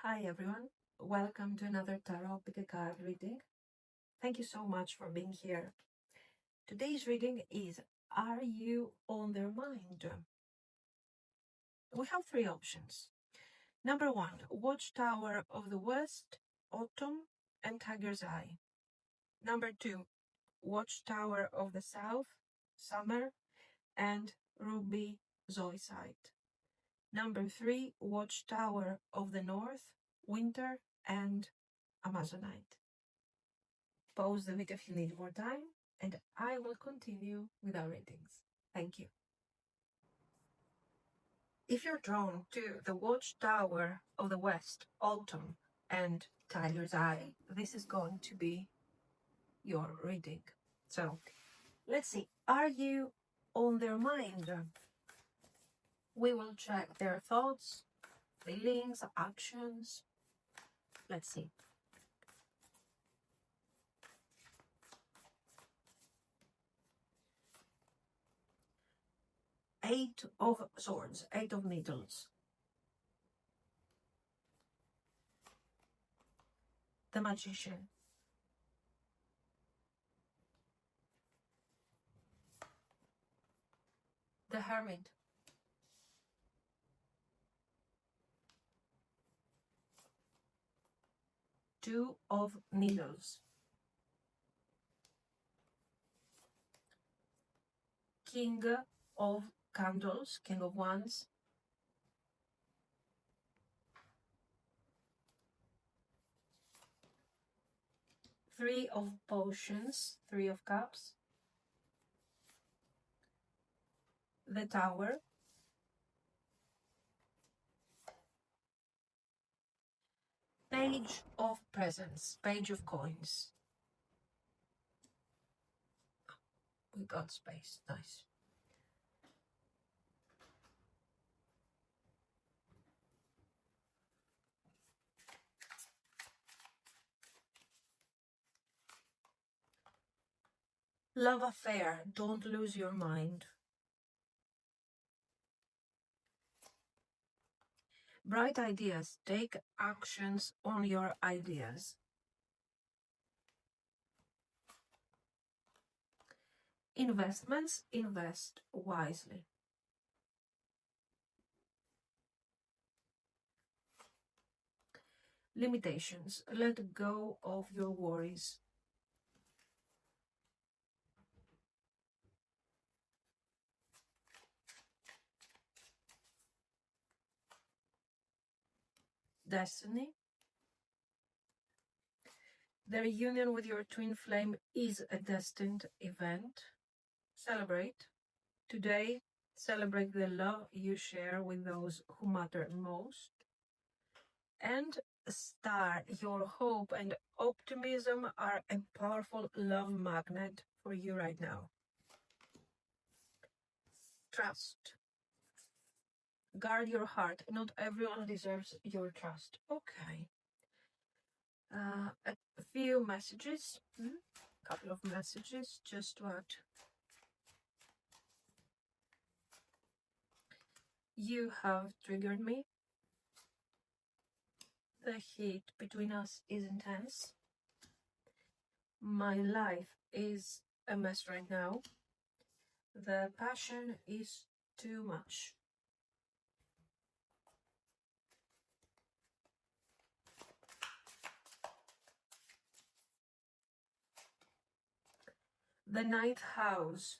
Hi everyone, welcome to another tarot pick a card reading. Thank you so much for being here. Today's reading is, are you on their mind? We have three options. Number one, Watchtower of the West, Autumn, and Tiger's Eye. Number two, Watchtower of the South, Summer, and Ruby ZOISITE. Number three, Watchtower of the North, Winter, and Amazonite. Pause the video if you need more time, and I will continue with our readings. Thank you. If you're drawn to the Watchtower of the West, Autumn, and Tiger's Eye, this is going to be your reading. So, let's see. Are you on their mind? We will check their thoughts, feelings, actions. Let's see. Eight of Swords, Eight of Needles. The Magician. The Hermit. Two of Needles. King of Candles, King of Wands. Three of Potions, Three of Cups. The Tower. Page of Presents, Page of Coins. We got space, nice. Love affair, don't lose your mind. Bright ideas, take actions on your ideas. Investments, invest wisely. Limitations, let go of your worries. Destiny. The reunion with your twin flame is a destined event. Celebrate. Today, celebrate the love you share with those who matter most. And Star, your hope and optimism are a powerful love magnet for you right now. Trust. Guard your heart. Not everyone deserves your trust. Okay. A few messages. Couple of messages. Just what you have triggered me. The heat between us is intense. My life is a mess right now. The passion is too much. The ninth house.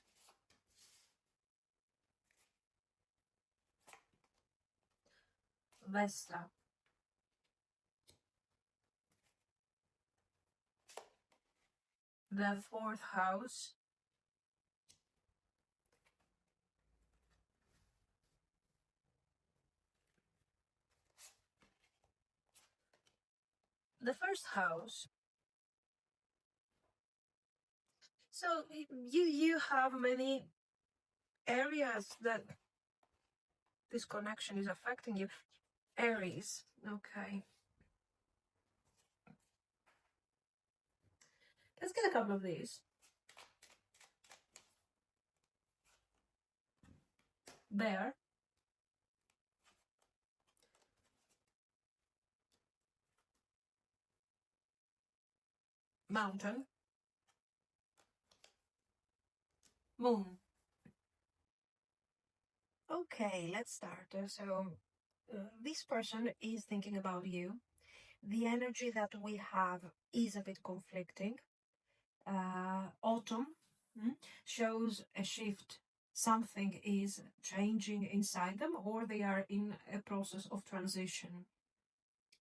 Vesta. The fourth house. The first house. So you have many areas that this connection is affecting you. Aries, okay. Let's get a couple of these. Bear. Mountain, Moon. Okay, let's start. This person is thinking about you. The energy that we have is a bit conflicting. Autumn shows a shift. Something is changing inside them, or they are in a process of transition.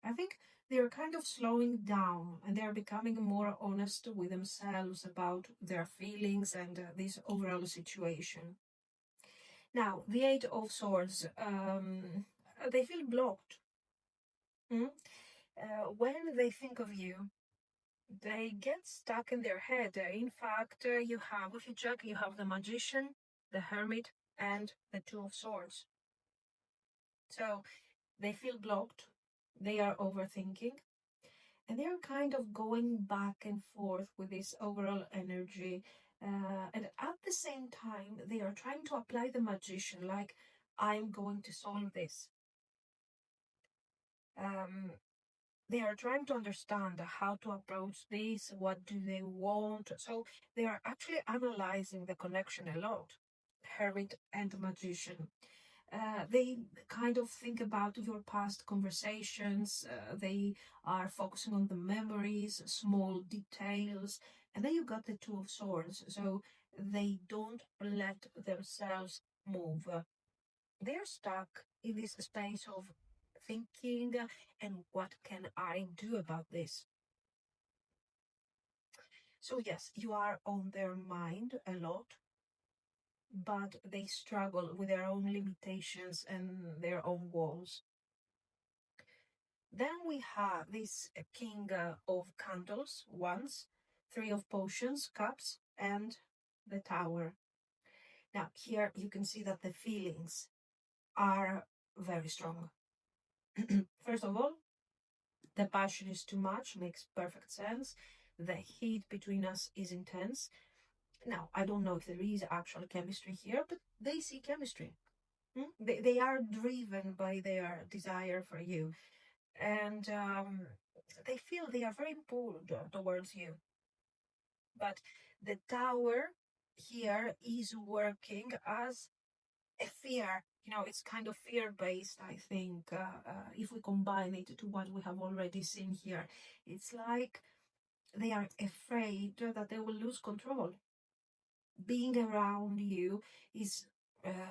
I think they're kind of slowing down and they're becoming more honest with themselves about their feelings and this overall situation. Now, the Eight of Swords, they feel blocked. When they think of you, they get stuck in their head. In fact, you have, if you check, you have the Magician, the Hermit, and the Two of Swords. So they feel blocked, they are overthinking, and they're kind of going back and forth with this overall energy. And at the same time, they are trying to apply the Magician, like, I'm going to solve this. They are trying to understand how to approach this, what do they want. So they are actually analyzing the connection a lot, Hermit and Magician. They kind of think about your past conversations. They are focusing on the memories, small details. And then you got the Two of Swords. So they don't let themselves move. They're stuck in this space of thinking, and what can I do about this? So yes, you are on their mind a lot, but they struggle with their own limitations and their own walls. Then we have this King of Candles, Wands, Three of Potions, Cups, and the Tower. Now here you can see that the feelings are very strong. First of all, the passion is too much, makes perfect sense. The heat between us is intense. Now, I don't know if there is actual chemistry here, but they see chemistry. They are driven by their desire for you. And they feel they are very pulled towards you. But the tower here is working as a fear. It's kind of fear-based, I think, if we combine it to what we have already seen here. It's like they are afraid that they will lose control. Being around you is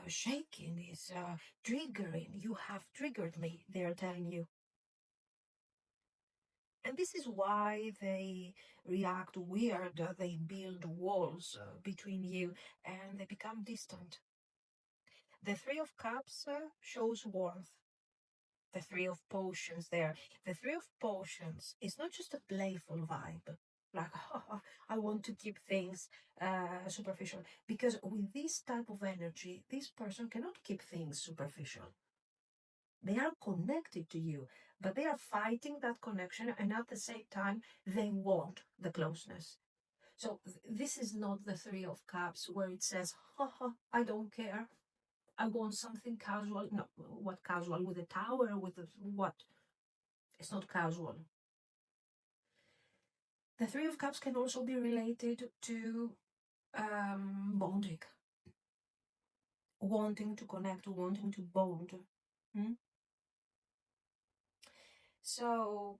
shaking, is triggering. You have triggered me, they are telling you. And this is why they react weird. They build walls between you and they become distant. The Three of Cups shows warmth. The Three of Potions there. The Three of Potions is not just a playful vibe. Like, oh, I want to keep things superficial. Because with this type of energy, this person cannot keep things superficial. They are connected to you, but they are fighting that connection, and at the same time, they want the closeness. So this is not the Three of Cups where it says, I don't care. I want something casual. No, what casual? With a tower? With what? It's not casual. The Three of Cups can also be related to bonding. Wanting to connect, wanting to bond. So,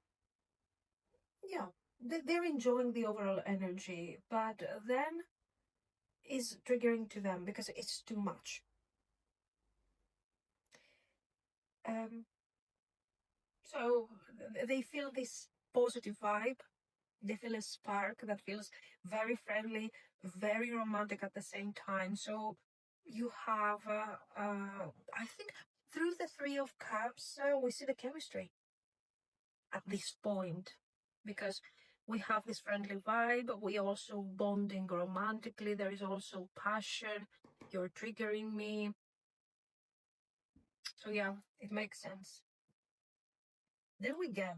yeah, they're enjoying the overall energy, but then is triggering to them because it's too much. So they feel this positive vibe. They feel a spark that feels very friendly, very romantic at the same time. So you have, I think, through the Three of Cups, we see the chemistry at this point, because we have this friendly vibe. We also bonding romantically. There is also passion. You're triggering me. So yeah, it makes sense. Then we get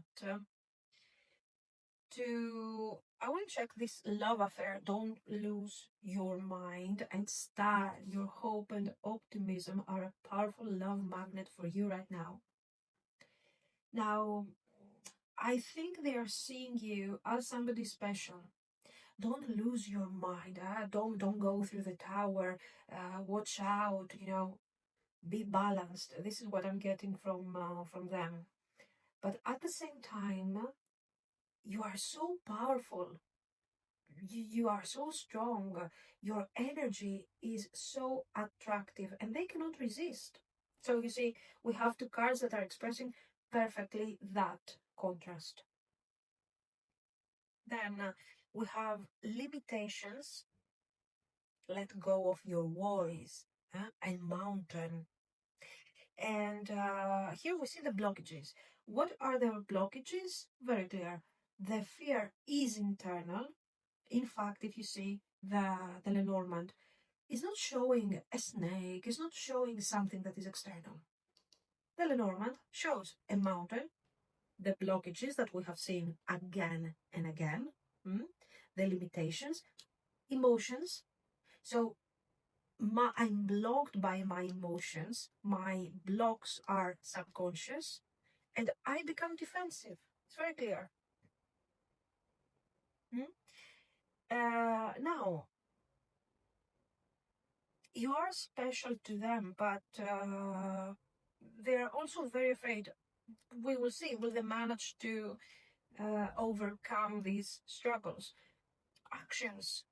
I want to check this love affair. Don't lose your mind and star. Your hope and optimism are a powerful love magnet for you right now. Now, I think they are seeing you as somebody special. don't lose your mind. Don't go through the tower. Watch out. Be balanced. This is what I'm getting from them. But at the same time, you are so powerful. You are so strong. Your energy is so attractive, and they cannot resist. So you see, we have two cards that are expressing perfectly that contrast. Then we have limitations. Let go of your voice, and mountain. And here we see the blockages. What are the blockages? Very clear. The fear is internal. In fact, if you see the Lenormand, it's not showing a snake, it's not showing something that is external. The Lenormand shows a mountain, the blockages that we have seen again and again, the limitations, emotions. So I'm blocked by my emotions, my blocks are subconscious, and I become defensive. It's very clear. Now, you are special to them, but they're also very afraid. We will see, will they manage to overcome these struggles? Actions.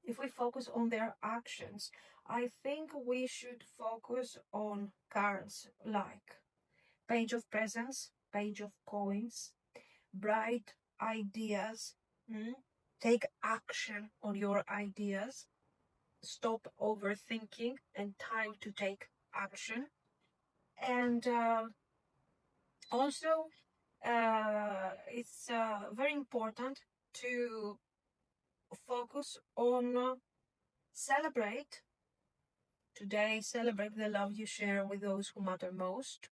If we focus on their actions, I think we should focus on cards like Page of Presents, Page of Coins, Bright Ideas. Take action on your ideas. Stop overthinking and time to take action. And also, it's very important to focus on celebrate. Today, celebrate the love you share with those who matter most.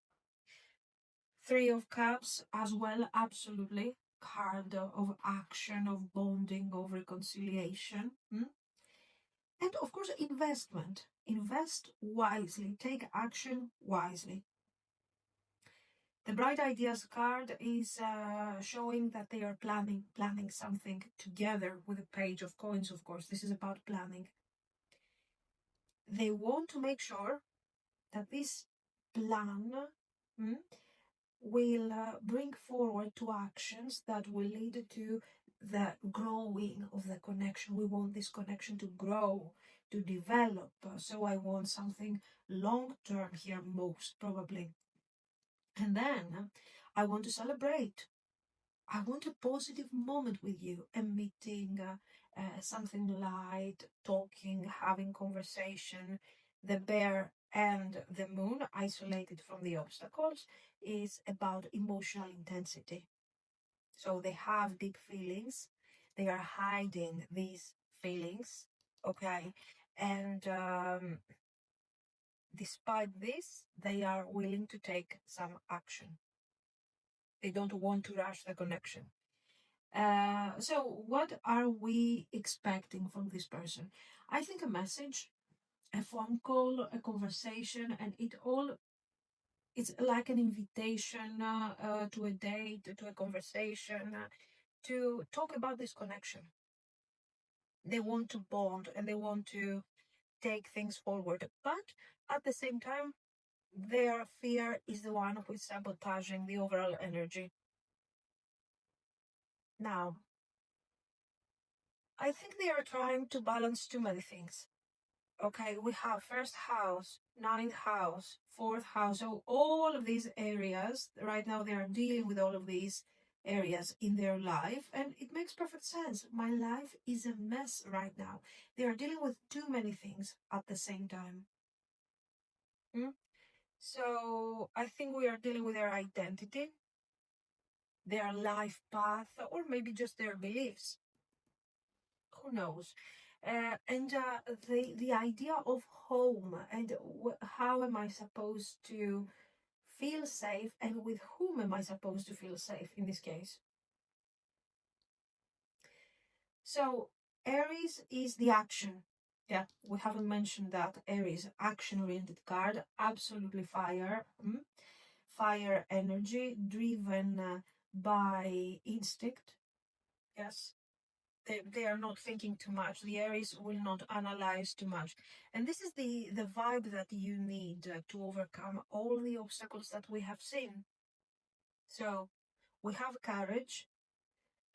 Three of Cups as well, absolutely. Card of action, of bonding, of reconciliation. And of course, investment. Invest wisely. Take action wisely. The Bright Ideas card is showing that they are planning something together with a Page of Coins, of course. This is about planning. They want to make sure that this plan will bring forward to actions that will lead to the growing of the connection. We want this connection to grow, to develop. So I want something long-term here, most probably. And then I want to celebrate. I want a positive moment with you, a meeting, something light, talking, having conversation. The bear and the moon, isolated from the obstacles, is about emotional intensity. So they have deep feelings. They are hiding these feelings, okay? And despite this, they are willing to take some action. They don't want to rush the connection. So what are we expecting from this person? I think a message, a phone call, a conversation, and it's like an invitation to a date, to a conversation, to talk about this connection. They want to bond and they want to take things forward, but at the same time, their fear is the one who is sabotaging the overall energy. Now, I think they are trying to balance too many things. Okay, we have first house, ninth house, fourth house. So all of these areas, right now they are dealing with all of these areas in their life. And it makes perfect sense. My life is a mess right now. They are dealing with too many things at the same time. So I think we are dealing with their identity, their life path, or maybe just their beliefs. Who knows? And the idea of home and how am I supposed to feel safe and with whom am I supposed to feel safe in this case? So Aries is the action. Yeah, we haven't mentioned that. Aries, action-oriented card, absolutely fire. Fire energy driven by instinct. Yes. they are not thinking too much. The Aries will not analyze too much. And this is the vibe that you need to overcome all the obstacles that we have seen. So we have courage.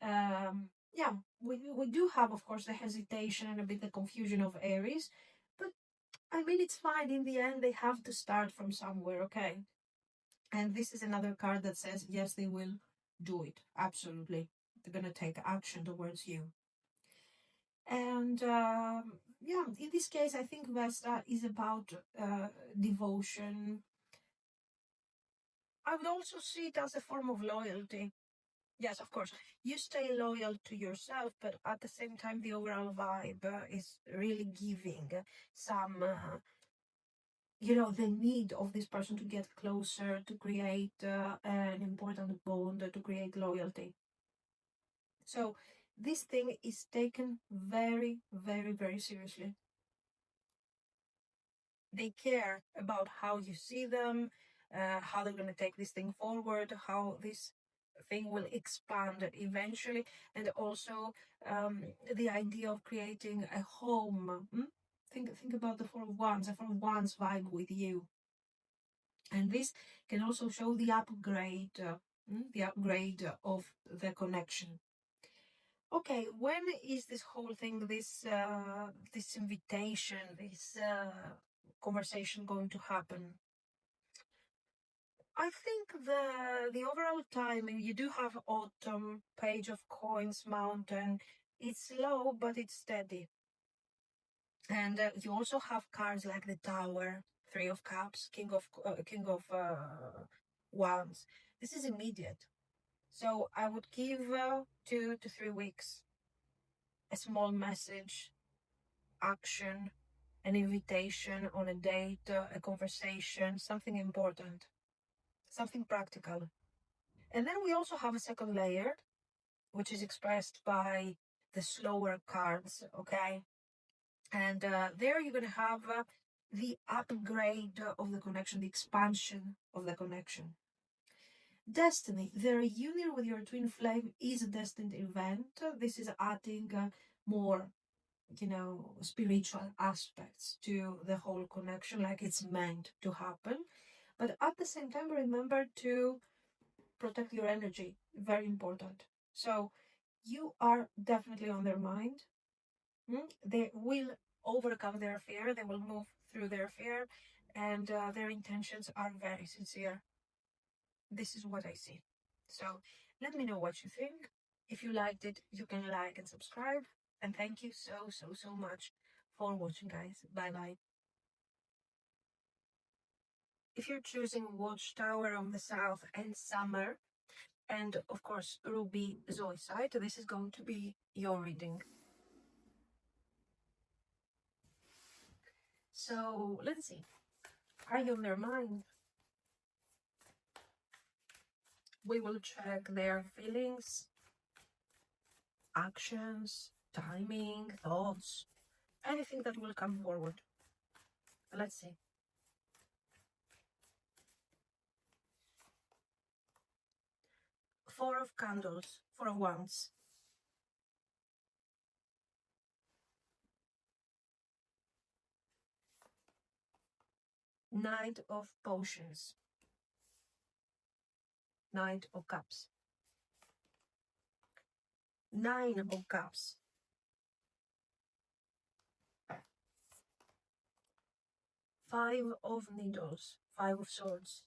Yeah, we do have, of course, the hesitation and a bit the confusion of Aries. But, I mean, it's fine. In the end, they have to start from somewhere, okay? And this is another card that says, yes, they will do it. Absolutely. They're going to take action towards you. And yeah, in this case, I think Vesta is about devotion. I would also see it as a form of loyalty. Yes, of course, you stay loyal to yourself, but at the same time, the overall vibe is really giving some, the need of this person to get closer, to create an important bond, to create loyalty. So this thing is taken very, very, very seriously. They care about how you see them, how they're going to take this thing forward, how this thing will expand eventually, and also the idea of creating a home. Think about the Four of Wands, the Four of Wands vibe with you. And this can also show the upgrade of the connection. Okay, when is this whole thing, this invitation, this conversation going to happen? I think the overall timing, you do have autumn, page of coins, mountain. It's slow, but it's steady. And you also have cards like the Tower, Three of Cups, King of Wands. This is immediate. So I would give 2 to 3 weeks. A small message, action, an invitation on a date, a conversation, something important, something practical. And then we also have a second layer, which is expressed by the slower cards, okay? And there you're going to have the upgrade of the connection, the expansion of the connection. Destiny, the reunion with your twin flame is a destined event. This is adding more, spiritual aspects to the whole connection, like it's meant to happen. But at the same time, remember to protect your energy. Very important. So you are definitely on their mind. They will overcome their fear. They will move through their fear, and their intentions are very sincere. This is what I see. So let me know what you think. If you liked it, you can like and subscribe. And thank you so much for watching, guys. Bye bye. If you're choosing Watchtower of the South and Summer, and of course Ruby ZOISITE, this is going to be your reading. So let's see. Are you on their mind? We will check their feelings, actions, timing, thoughts, anything that will come forward. Let's see. Four of Candles, Four of Wands. Knight of Potions. Knight of Cups. Nine of Cups. Five of Needles. Five of Swords.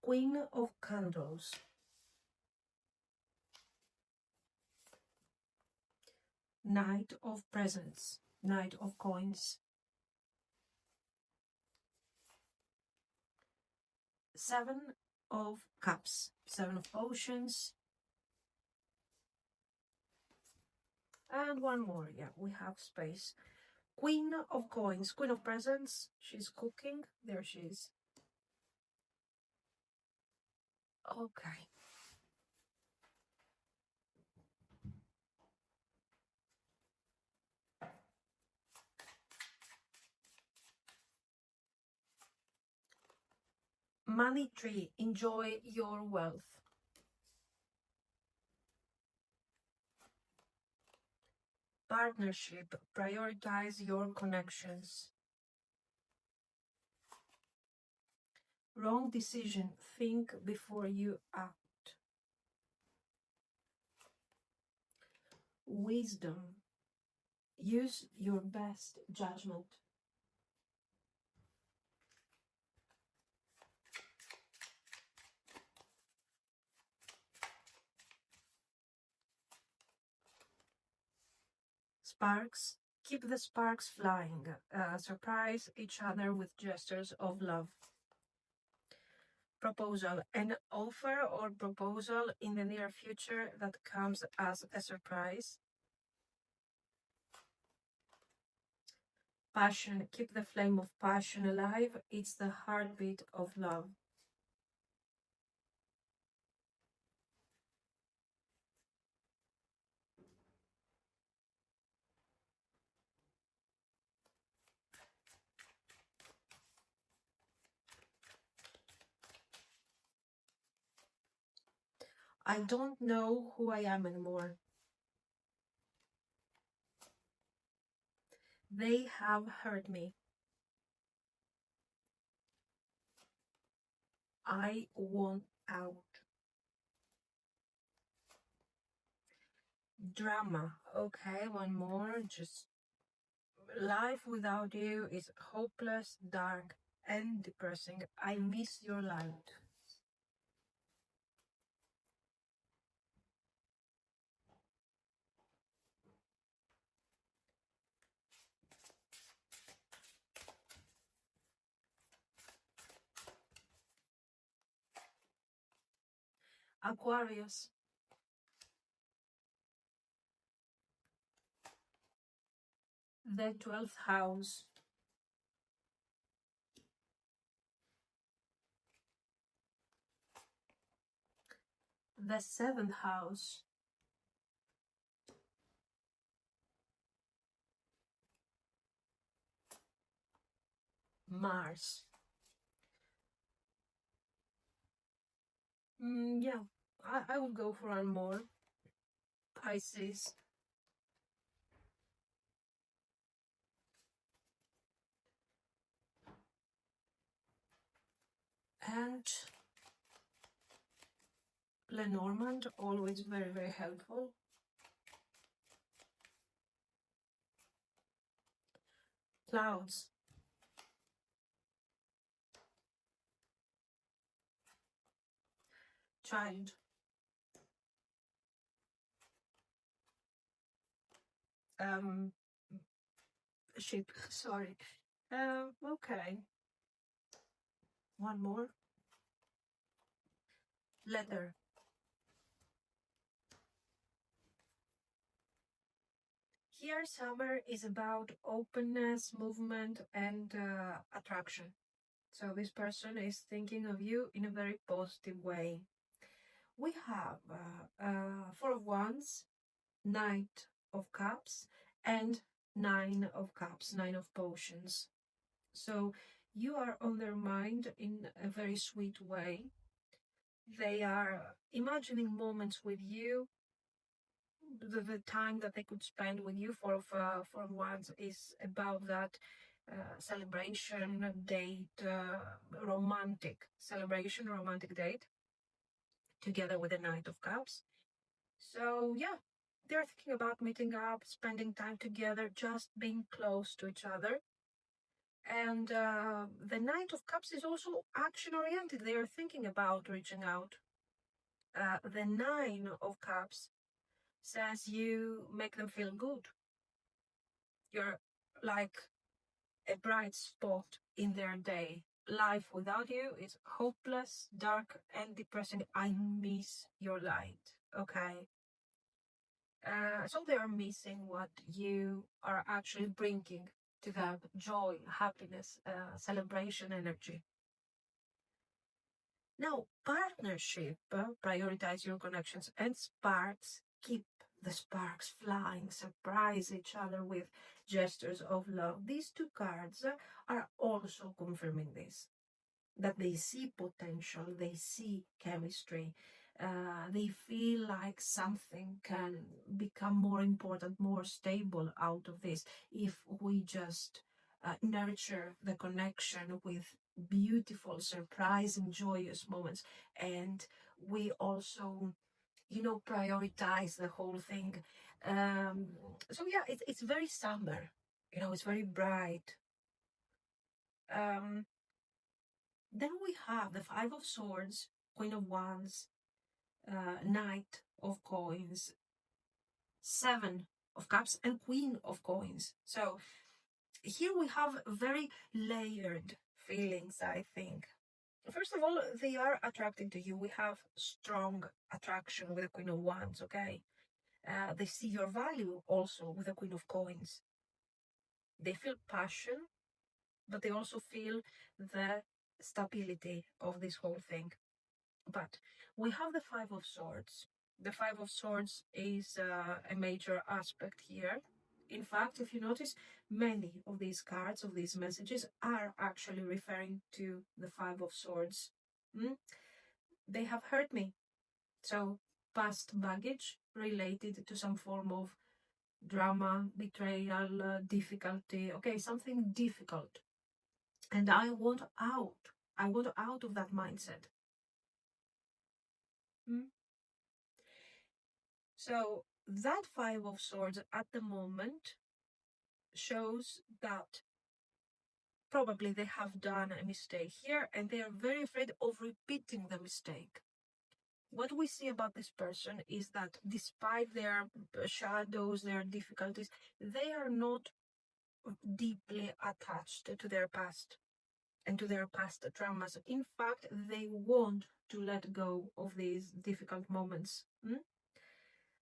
Queen of Candles. Knight of Presents. Knight of Coins. Seven of Cups. Seven of Potions. And one more. Yeah, we have space. Queen of Coins. Queen of Presents. She's cooking. There she is. Okay. Money tree, enjoy your wealth. Partnership, prioritize your connections. Wrong decision, think before you act. Wisdom, use your best judgment. Sparks, keep the sparks flying. Surprise each other with gestures of love. Proposal, an offer or proposal in the near future that comes as a surprise. Passion, keep the flame of passion alive. It's the heartbeat of love. I don't know who I am anymore. They have hurt me. I want out. Drama. Okay, one more. Just life without you is hopeless, dark, and depressing. I miss your light. Aquarius. The 12th house. The 7th house. Mars. Yeah, I will go for one more. Pisces. And Lenormand, always very, very helpful. Clouds. Child. Sheep, sorry. Okay. One more. Letter. Here, summer is about openness, movement, and attraction. So this person is thinking of you in a very positive way. We have Four of Wands, Knight of Cups, and Nine of Cups, Nine of Potions. So you are on their mind in a very sweet way. They are imagining moments with you. The time that they could spend with you for once is about that celebration date, romantic celebration, romantic date, together with the Knight of Cups. So yeah, they're thinking about meeting up, spending time together, just being close to each other. And the Knight of Cups is also action oriented. They are thinking about reaching out. The Nine of Cups says you make them feel good. You're like a bright spot in their day. Life without you is hopeless, dark, and depressing. I miss your light. Okay. So they are missing what you are actually bringing to them: joy, happiness, celebration, energy. Now, partnership, prioritize your connections, and sparks, keep the sparks flying, surprise each other with gestures of love. These two cards are also confirming this. that they see potential, they see chemistry, they feel like something can become more important, more stable out of this if we just nurture the connection with beautiful, surprising, joyous moments. And we also, prioritize the whole thing. So yeah, it's very summer, it's very bright. Then we have the Five of Swords, Queen of Wands, Knight of Coins, Seven of Cups, and Queen of Coins. So here we have very layered feelings, I think. First of all, they are attracted to you. We have strong attraction with the Queen of Wands, okay? They see your value also with the Queen of Coins. They feel passion, but they also feel the stability of this whole thing. But we have the Five of Swords. The Five of Swords is a major aspect here. In fact, if you notice, many of these cards, of these messages, are actually referring to the Five of Swords. They have hurt me. So, past baggage related to some form of drama, betrayal, difficulty. Okay, something difficult. And I want out. I want out of that mindset. So that Five of Swords at the moment shows that probably they have done a mistake here and they are very afraid of repeating the mistake. What we see about this person is that despite their shadows, their difficulties, they are not deeply attached to their past and to their past traumas. In fact, they want to let go of these difficult moments.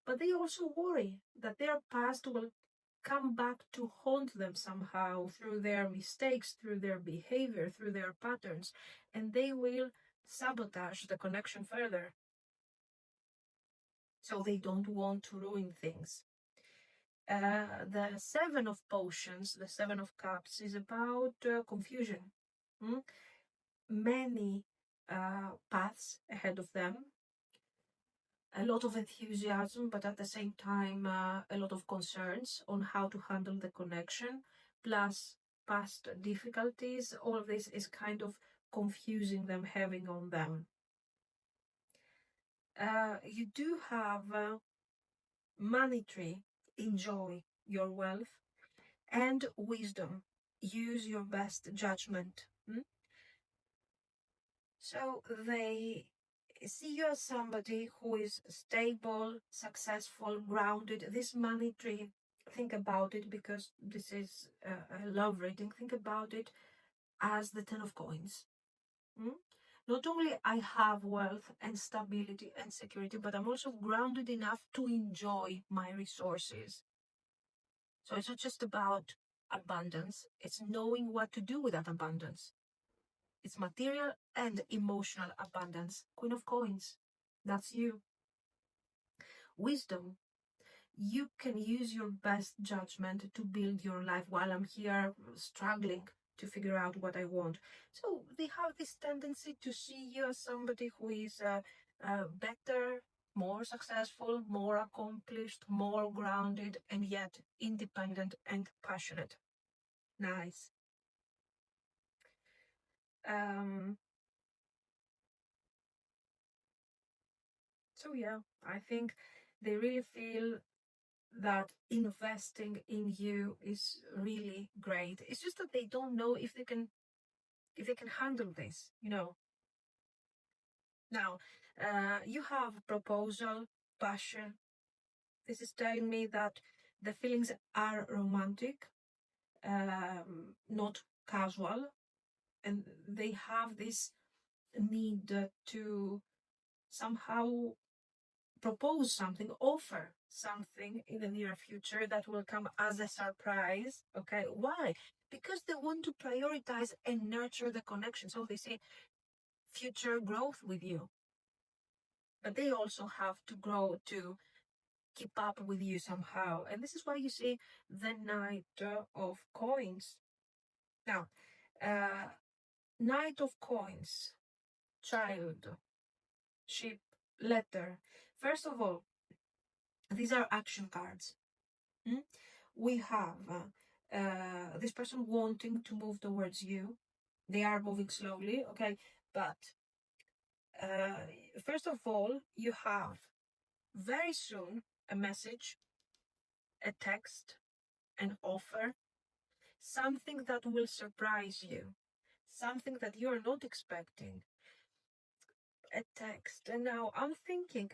But they also worry that their past will come back to haunt them somehow through their mistakes, through their behavior, through their patterns, and they will sabotage the connection further. So they don't want to ruin things. The Seven of Potions, the Seven of Cups, is about confusion. Many paths ahead of them, a lot of enthusiasm, but at the same time, a lot of concerns on how to handle the connection, plus past difficulties. All of this is kind of confusing them, having on them. You do have money tree, enjoy your wealth, and wisdom, use your best judgment. So they see you as somebody who is stable, successful, grounded. This money tree, think about it, because this is a love reading. Think about it as the Ten of Coins. Not only I have wealth and stability and security, but I'm also grounded enough to enjoy my resources. So it's not just about abundance, it's knowing what to do with that abundance. It's material and emotional abundance. Queen of Coins, that's you. Wisdom, you can use your best judgment to build your life while I'm here struggling to figure out what I want. So they have this tendency to see you as somebody who is better, more successful, more accomplished, more grounded, and yet independent and passionate. Nice. So yeah, I think they really feel that investing in you is really great. It's just that they don't know if they can handle this, Now, you have proposal, passion. This is telling me that the feelings are romantic, not casual, and they have this need to somehow propose something, offer something in the near future that will come as a surprise. Okay, why? Because they want to prioritize and nurture the connection. So they say future growth with you. But they also have to grow to keep up with you somehow. And this is why you see the Knight of Coins. Now, Knight of Coins, child, ship, letter. First of all, these are action cards. We have this person wanting to move towards you. They are moving slowly, okay? But first of all, you have very soon a message, a text, an offer, something that will surprise you, something that you're not expecting, a text. And now I'm thinking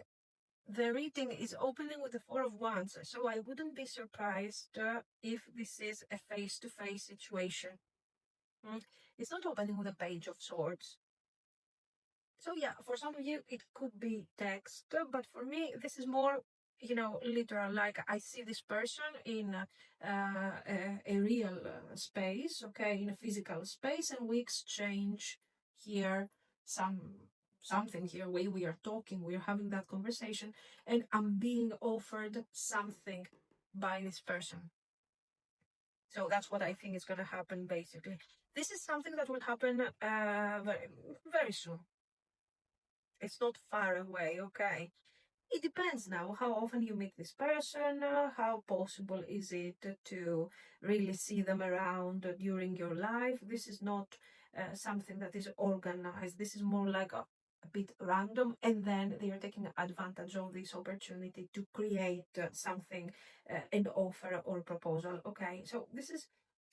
the reading is opening with the Four of Wands, so I wouldn't be surprised if this is a face-to-face situation. It's not opening with a Page of Swords. So yeah, for some of you, it could be text, but for me, this is more, literal. Like I see this person in a real space, okay, in a physical space, and we exchange here something here. We are talking, we are having that conversation, and I'm being offered something by this person. So that's what I think is going to happen, basically. This is something that will happen very, very soon. It's not far away, okay? It depends now how often you meet this person, how possible is it to really see them around during your life. This is not something that is organized. This is more like a bit random, and then they are taking advantage of this opportunity to create something, an offer or proposal, okay? So this is,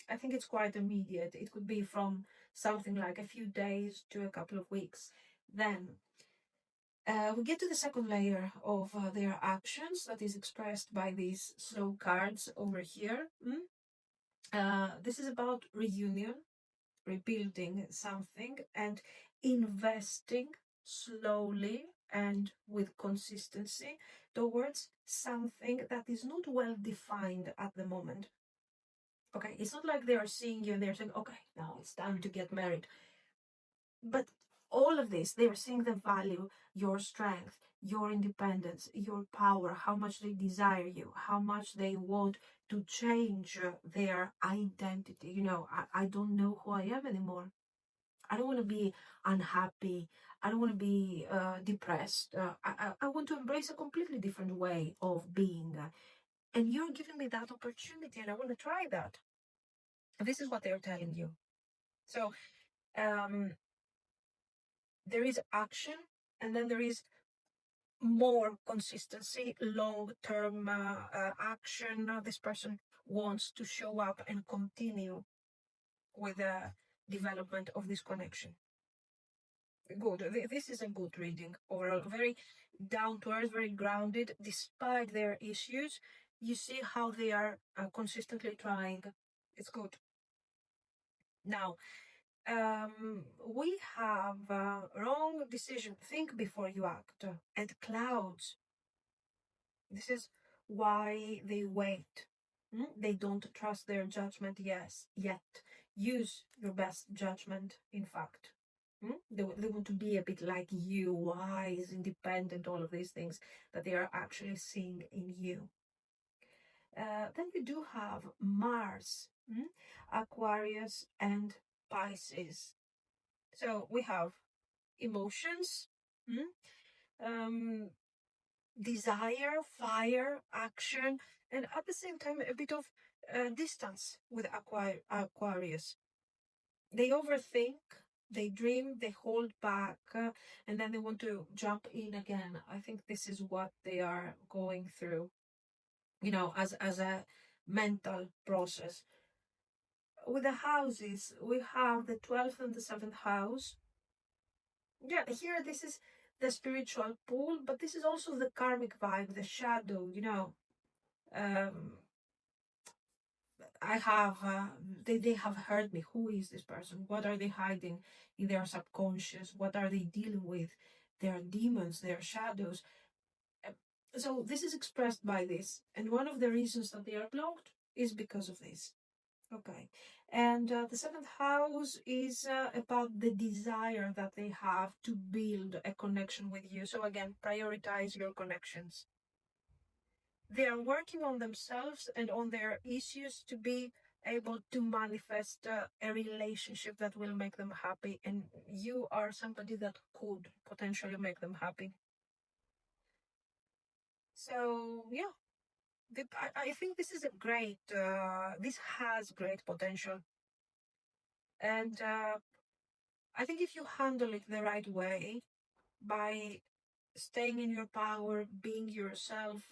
I think it's quite immediate. It could be from something like a few days to a couple of weeks. Then we get to the second layer of their actions that is expressed by these slow cards over here. This is about reunion, rebuilding something, and investing slowly and with consistency towards something that is not well defined at the moment. Okay, it's not like they are seeing you and they're saying, okay, now it's time to get married. But all of this, they are seeing the value, your strength, your independence, your power, how much they desire you, how much they want to change their identity. I don't know who I am anymore. I don't want to be unhappy. I don't want to be depressed. I want to embrace a completely different way of being. And you're giving me that opportunity, and I want to try that. This is what they're telling you. So, there is action, and then there is more consistency, long-term action. This person wants to show up and continue with the development of this connection. Good. This is a good reading overall. Very down to earth, very grounded, despite their issues. You see how they are consistently trying. It's good. Now, we have wrong decision. Think before you act. And clouds. This is why they wait. They don't trust their judgment yet. Use your best judgment, in fact. They want to be a bit like you, wise, independent, all of these things that they are actually seeing in you. Then you do have Mars, Aquarius, and Pisces. So we have emotions, desire, fire, action, and at the same time a bit of distance with Aquarius. They overthink, they dream, they hold back, and then they want to jump in again. I think this is what they are going through, as a mental process. With the houses, we have the 12th and the 7th house. Yeah, here this is the spiritual pool, but this is also the karmic vibe, the shadow, I have, they have heard me. Who is this person? What are they hiding in their subconscious? What are they dealing with? Their demons, their shadows. So this is expressed by this. And one of the reasons that they are blocked is because of this. Okay. And the 7th house is about the desire that they have to build a connection with you. So again, prioritize your connections. They are working on themselves and on their issues to be able to manifest a relationship that will make them happy, and you are somebody that could potentially make them happy. So yeah, I think this is a great, this has great potential. And I think if you handle it the right way, by staying in your power, being yourself,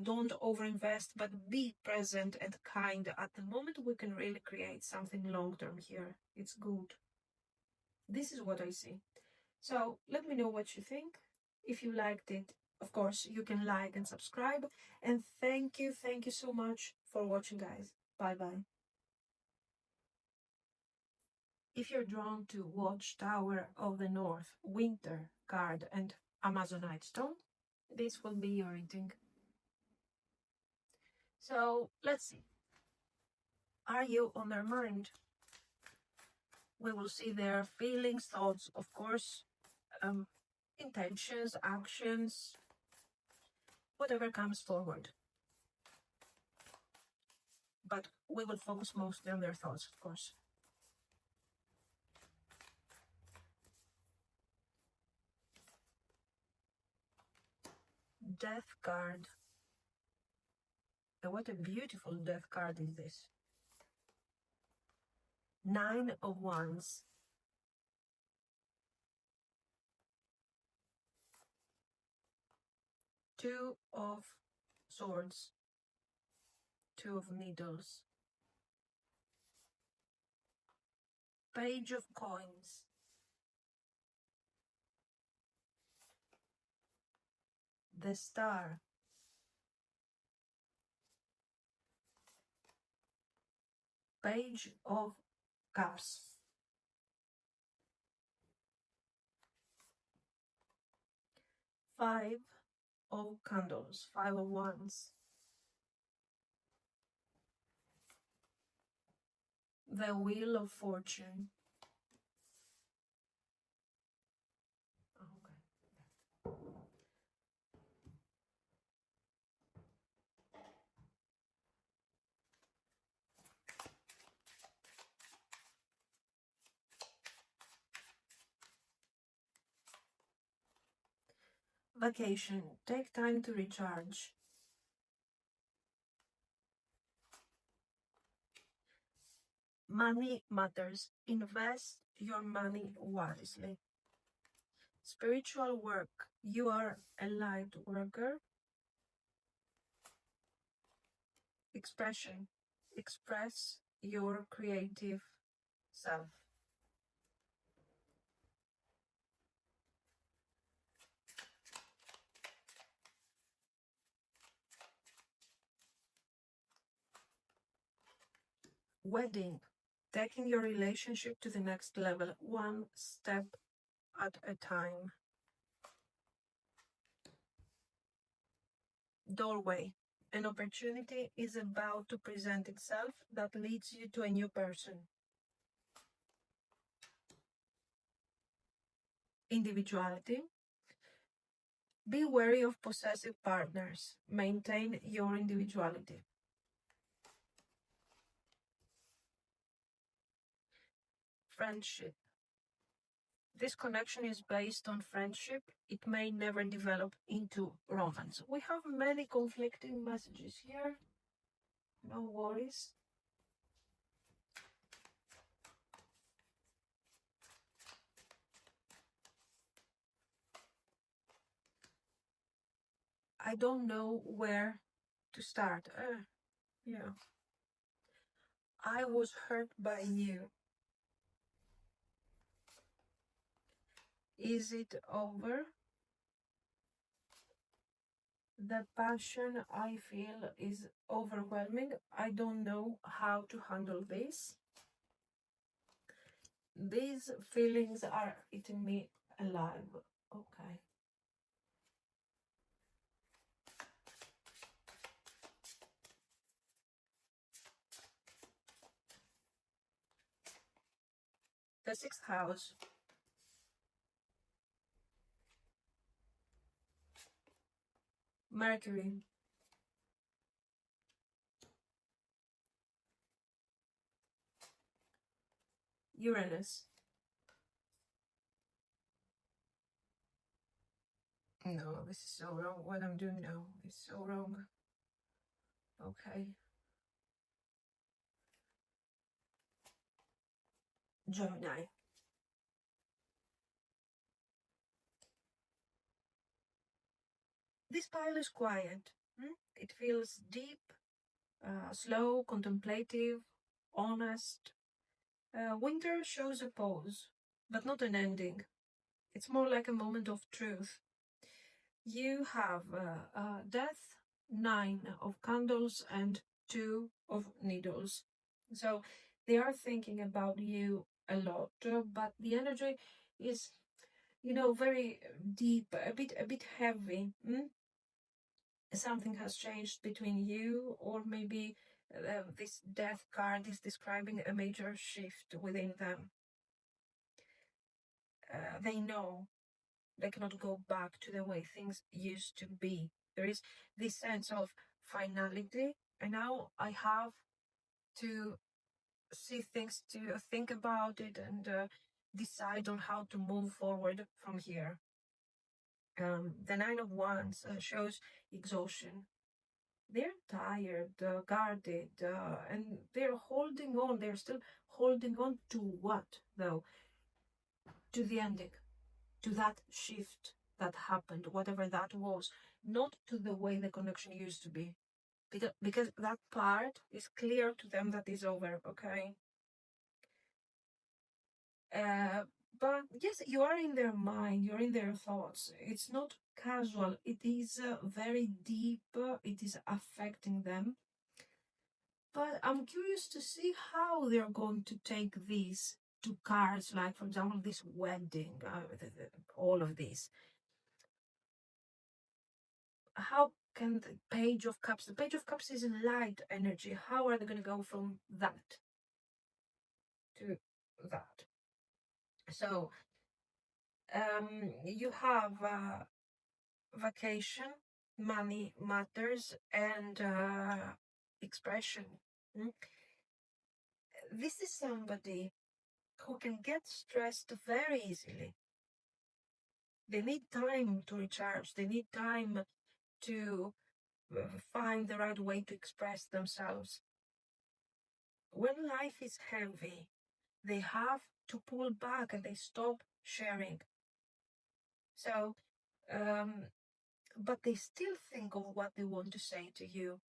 don't overinvest, but be present and kind. At the moment, we can really create something long-term here. It's good. This is what I see. So let me know what you think. If you liked it, of course, you can like and subscribe. And thank you so much for watching, guys. Bye-bye. If you're drawn to Watchtower of the North, Winter card, and Amazonite stone, this will be your reading. So let's see. Are you on their mind? We will see their feelings, thoughts, of course, intentions, actions, whatever comes forward. But we will focus mostly on their thoughts, of course. Death card. And what a beautiful death card is this. 9 of Wands. Two of Swords. Two of Needles. Page of Coins. The Star. Page of Cups. Five of Candles. 5 of Wands. The Wheel of Fortune. Okay. Vacation. Take time to recharge. Money matters. Invest your money wisely. Spiritual work. You are a light worker. Expression. Express your creative self. Wedding. Taking your relationship to the next level, one step at a time. Doorway. An opportunity is about to present itself that leads you to a new person. Individuality. Be wary of possessive partners. Maintain your individuality. Friendship. This connection is based on friendship. It may never develop into romance. We have many conflicting messages here. No worries. I don't know where to start. Yeah. I was hurt by you. Is it over? The passion I feel is overwhelming. I don't know how to handle this. These feelings are eating me alive. Okay. The 6th house. Mercury. Uranus. No, this is so wrong. What I'm doing now is so wrong. Okay. Gemini. This pile is quiet. It feels deep, slow, contemplative, honest. Winter shows a pause, but not an ending. It's more like a moment of truth. You have death, 9 of candles, and 2 of needles. So they are thinking about you a lot, but the energy is, very deep, a bit heavy. Something has changed between you, or maybe this death card is describing a major shift within them. They know they cannot go back to the way things used to be. There is this sense of finality, and now I have to see things, to think about it, and decide on how to move forward from here. The 9 of Wands shows exhaustion. They're tired, guarded, and they're holding on. They're still holding on to what, though? To the ending, to that shift that happened, whatever that was, not to the way the connection used to be. Because that part is clear to them that is over, okay? But yes, you are in their mind, you're in their thoughts. It's not casual, it is very deep, it is affecting them. But I'm curious to see how they're going to take these two cards, like, for example, this wedding, all of this. How can the Page of Cups, the Page of Cups is light energy, how are they going to go from that to that? So, you have vacation, money matters, and expression. This is somebody who can get stressed very easily. They need time to recharge. They need time to find the right way to express themselves. When life is heavy, they have to pull back and they stop sharing. So, but they still think of what they want to say to you.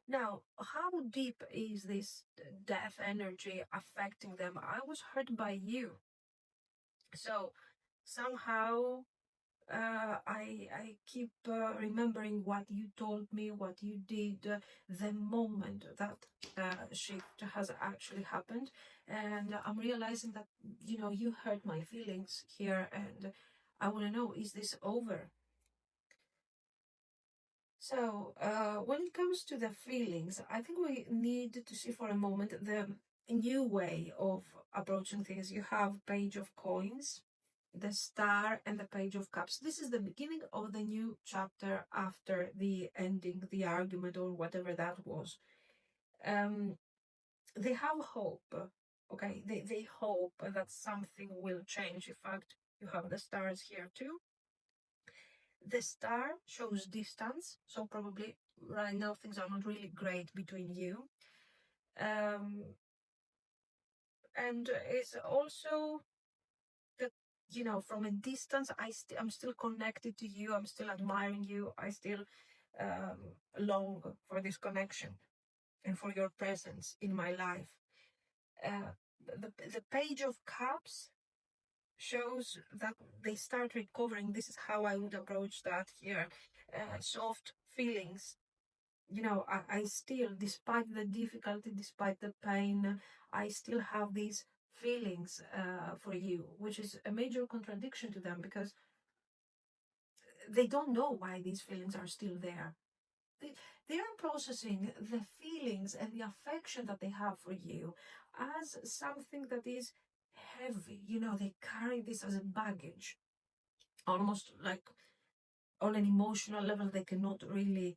Now, how deep is this death energy affecting them? I was hurt by you. So somehow I keep remembering what you told me, what you did, the moment that shift has actually happened. And I'm realizing that, you hurt my feelings here. And I want to know, is this over? So, when it comes to the feelings, I think we need to see for a moment the new way of approaching things. You have Page of Coins, the Star, and the Page of Cups. This is the beginning of the new chapter after the ending, the argument, or whatever that was. They have hope, okay? They hope that something will change. In fact, you have the stars here too. The Star shows distance, so probably right now things are not really great between you. And it's also that, from a distance, I'm still connected to you, I'm still admiring you, I still long for this connection and for your presence in my life. The Page of Cups shows that they start recovering. This is how I would approach that here. Soft feelings. I still, despite the difficulty, despite the pain, I still have these feelings for you, which is a major contradiction to them because they don't know why these feelings are still there. They are processing the feelings and the affection that they have for you as something that is heavy. They carry this as a baggage, almost like on an emotional level they cannot really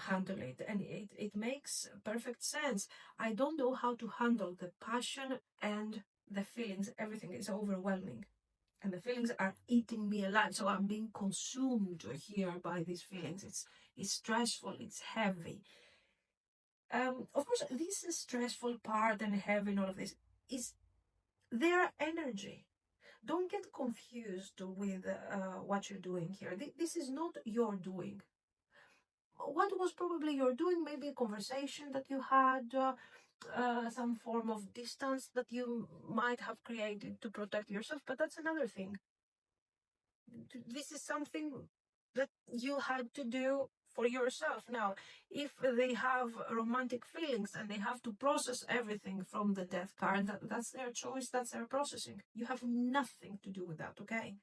handle it, and it makes perfect sense. I don't know how to handle the passion and the feelings, everything is overwhelming. And the feelings are eating me alive. So I'm being consumed here by these feelings. It's stressful, it's heavy. Of course, this stressful part and heavy and all of this is their energy. Don't get confused with what you're doing here. This is not your doing. What was probably your doing? Maybe a conversation that you had, some form of distance that you might have created to protect yourself, but that's another thing. This is something that you had to do for yourself. Now, if they have romantic feelings and they have to process everything from the death card, that's their choice, that's their processing. You have nothing to do with that, okay?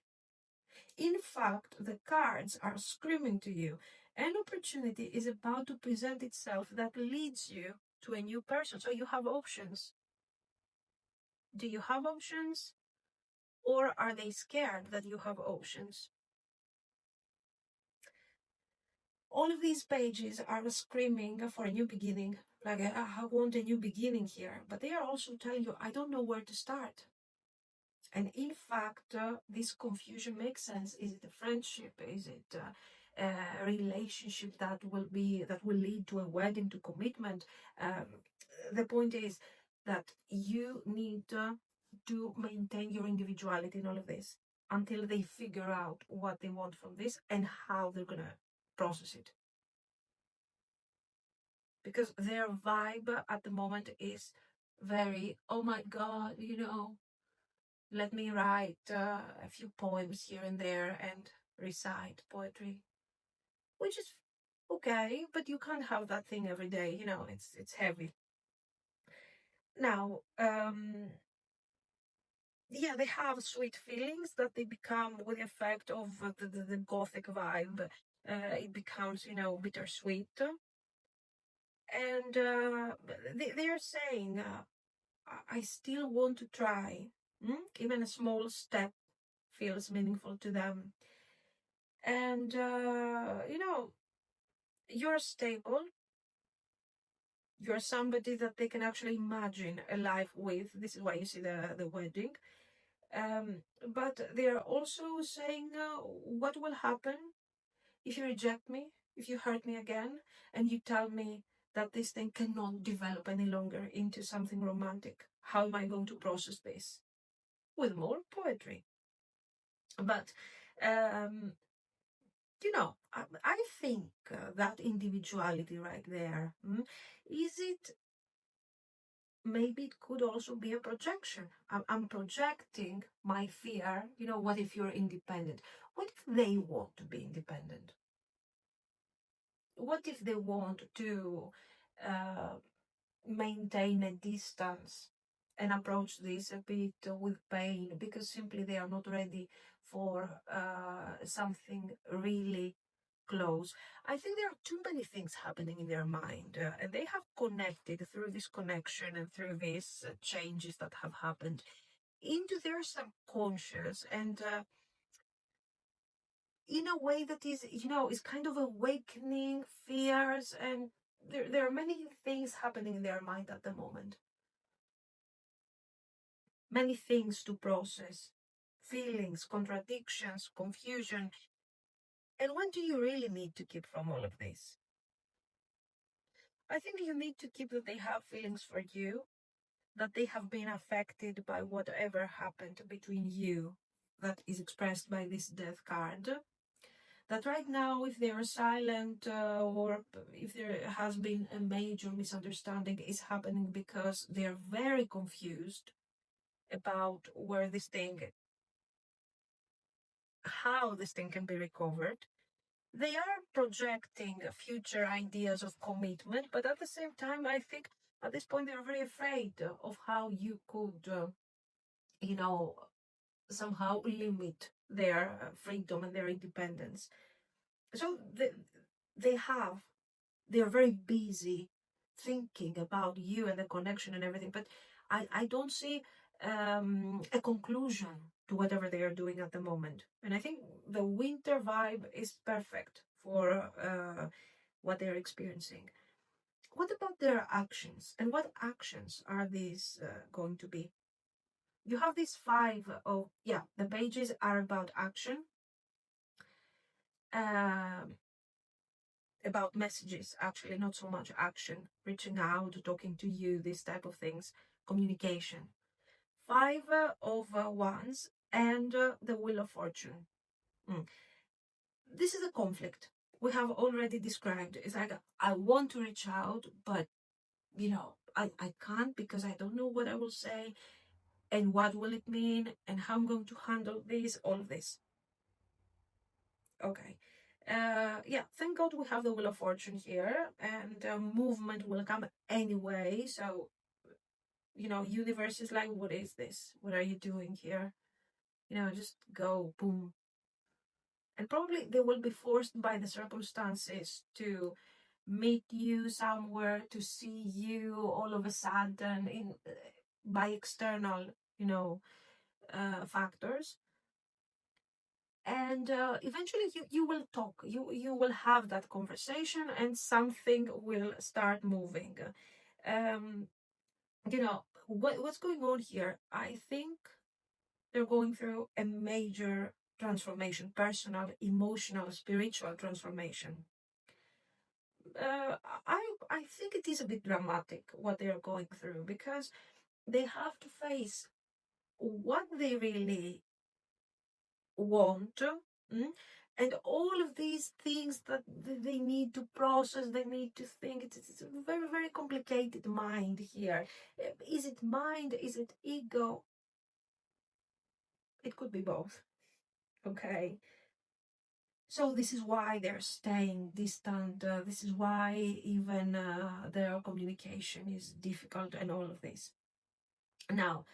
In fact, the cards are screaming to you. An opportunity is about to present itself that leads you to a new person. So you have options. Do you have options? Or are they scared that you have options? All of these pages are screaming for a new beginning. Like, I want a new beginning here. But they are also telling you, I don't know where to start. And in fact, this confusion makes sense. Is it a friendship? Is it a relationship that will lead to a wedding, to commitment? The point is that you need to maintain your individuality in all of this until they figure out what they want from this and how they're gonna process it. Because their vibe at the moment is very, oh my God, let me write a few poems here and there and recite poetry, which is okay, but you can't have that thing every day. It's heavy. Now, yeah, they have sweet feelings that they become with the effect of the gothic vibe. It becomes, bittersweet. And they are saying, I still want to try. Even a small step feels meaningful to them. And, you're stable. You're somebody that they can actually imagine a life with. This is why you see the wedding. But they're also saying, what will happen if you reject me, if you hurt me again, and you tell me that this thing cannot develop any longer into something romantic? How am I going to process this? With more poetry. But, I think that individuality right there, is it, maybe it could also be a projection. I'm projecting my fear. What if you're independent? What if they want to be independent? What if they want to uh, maintain a distance and approach this a bit with pain because simply they are not ready for something really close? I think there are too many things happening in their mind, and they have connected through this connection and through these changes that have happened into their subconscious, and in a way that is kind of awakening fears, and there are many things happening in their mind at the moment. Many things to process, feelings, contradictions, confusion. And what do you really need to keep from all of this? I think you need to keep that they have feelings for you, that they have been affected by whatever happened between you, that is expressed by this death card. That right now, if they are silent or if there has been a major misunderstanding, is happening because they're very confused about how this thing can be recovered. They are projecting future ideas of commitment, but at the same time, I think at this point they're very afraid of how you could, somehow limit their freedom and their independence. So they're very busy thinking about you and the connection and everything, but I don't see a conclusion to whatever they are doing at the moment. And I think the winter vibe is perfect for what they're experiencing. What about their actions? And what actions are these going to be? you have these five of, yeah, the pages are about action, um, about messages, actually, not so much action, reaching out, talking to you, these type of things, communication. Five of Wands and the Wheel of Fortune. Mm. This is a conflict we have already described. It's like, I want to reach out, but I can't because I don't know what I will say and what will it mean and how I'm going to handle this, all of this. Okay. Yeah, thank God we have the Wheel of Fortune here, and movement will come anyway. So, universe is like, what is this? What are you doing here? Just go, boom. And probably they will be forced by the circumstances to meet you somewhere, to see you all of a sudden by external, factors. And eventually you will talk, you will have that conversation, and something will start moving. um what's going on here? I think they're going through a major transformation, personal, emotional, spiritual transformation. I think it is a bit dramatic what they are going through, because they have to face what they really want, mm, and all of these things that they need to process, they need to think. It's a very, very complicated mind here. Is it mind? Is it ego? It could be both. Okay. So this is why they're staying distant. This is why even their communication is difficult and all of this. Now,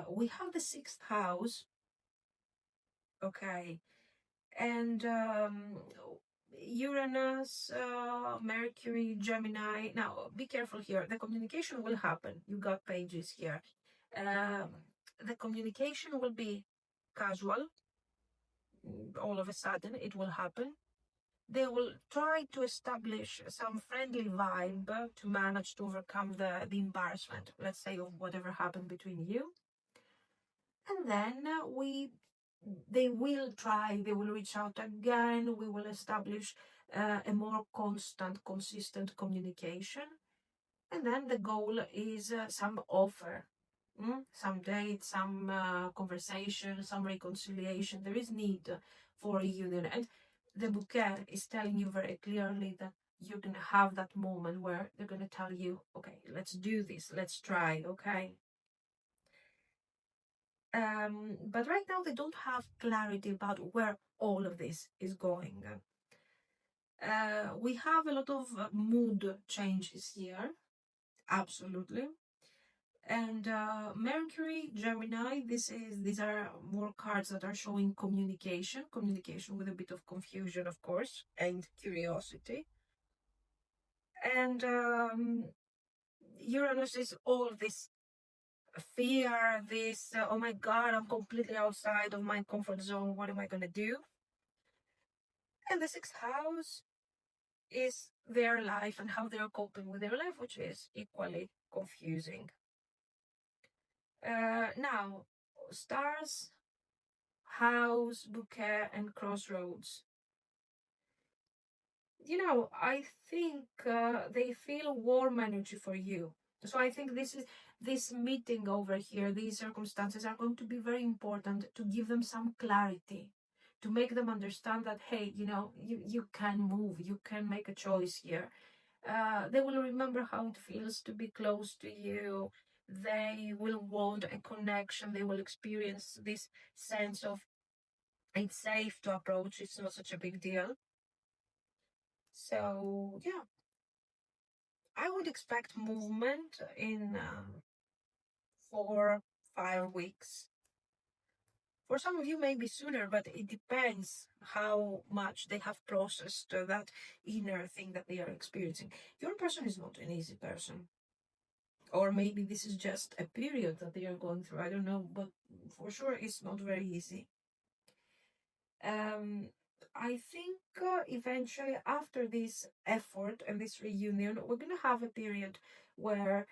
we have the sixth house. Okay. And Uranus, Mercury, Gemini. Now, be careful here. The communication will happen. You got pages here. The communication will be casual. All of a sudden, it will happen. They will try to establish some friendly vibe to manage to overcome the embarrassment, let's say, of whatever happened between you. And then they will try, they will reach out again. We will establish a more constant, consistent communication. And then the goal is some offer, some date, some conversation, some reconciliation. There is need for a union. And the bouquet is telling you very clearly that you're going to have that moment where they're going to tell you, okay, let's do this, let's try, okay? But right now they don't have clarity about where all of this is going. We have a lot of mood changes here, absolutely. And Mercury, Gemini, these are more cards that are showing communication with a bit of confusion, of course, and curiosity. And Uranus is all this fear, this, oh my God, I'm completely outside of my comfort zone. What am I going to do? And the sixth house is their life and how they're coping with their life, which is equally confusing. Now, stars, house, bouquet, and crossroads. I think they feel warm energy for you. So I think this meeting over here, these circumstances are going to be very important to give them some clarity, to make them understand that, hey, you can move, you can make a choice here. They will remember how it feels to be close to you. They will want a connection. They will experience this sense of it's safe to approach. It's not such a big deal. So, yeah, I would expect movement in 4-5 weeks. For some of you, maybe sooner, but it depends how much they have processed that inner thing that they are experiencing. Your person is not an easy person. Or maybe this is just a period that they are going through. I don't know, but for sure it's not very easy. I think eventually after this effort and this reunion, we're going to have a period where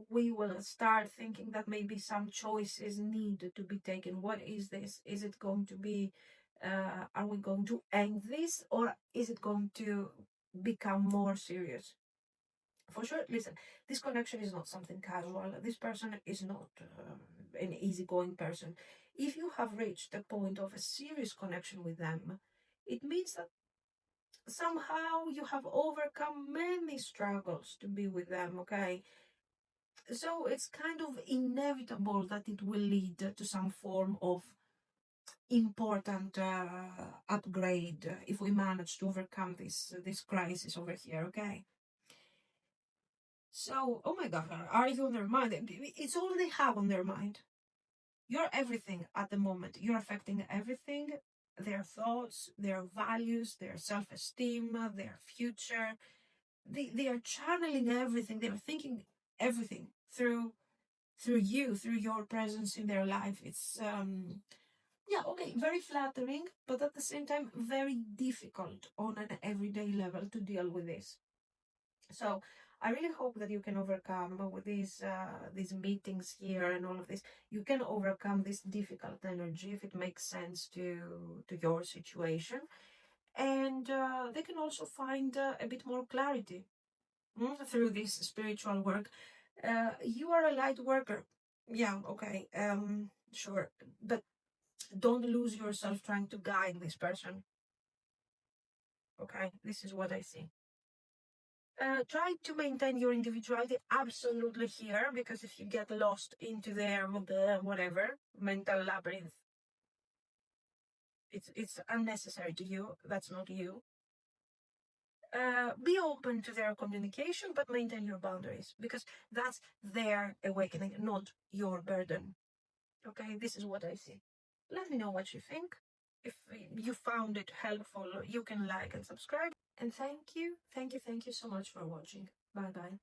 we will start thinking that maybe some choices need to be taken. What is this? Is it going to be, are we going to end this, or is it going to become more serious? For sure, listen, this connection is not something casual. This person is not an easygoing person. If you have reached the point of a serious connection with them, it means that somehow you have overcome many struggles to be with them, okay? So it's kind of inevitable that it will lead to some form of important upgrade if we manage to overcome this crisis over here, okay? So, oh my God, are you on their mind? It's all they have on their mind. You're everything at the moment. You're affecting everything, their thoughts, their values, their self-esteem, their future. They are channeling everything. They're thinking everything through you, through your presence in their life. It's yeah, okay, very flattering, but at the same time very difficult on an everyday level to deal with this. So I really hope that you can overcome with these meetings here and all of this. You can overcome this difficult energy if it makes sense to your situation, and they can also find a bit more clarity through this spiritual work. You are a light worker, yeah, okay, sure, but don't lose yourself trying to guide this person. Okay, this is what I see. Try to maintain your individuality absolutely here, because if you get lost into their whatever mental labyrinth, it's unnecessary to you. That's not you. Be open to their communication, but maintain your boundaries, because that's their awakening, not your burden. Okay, this is what I see. Let me know what you think. If you found it helpful, you can like and subscribe. And thank you so much for watching. Bye bye.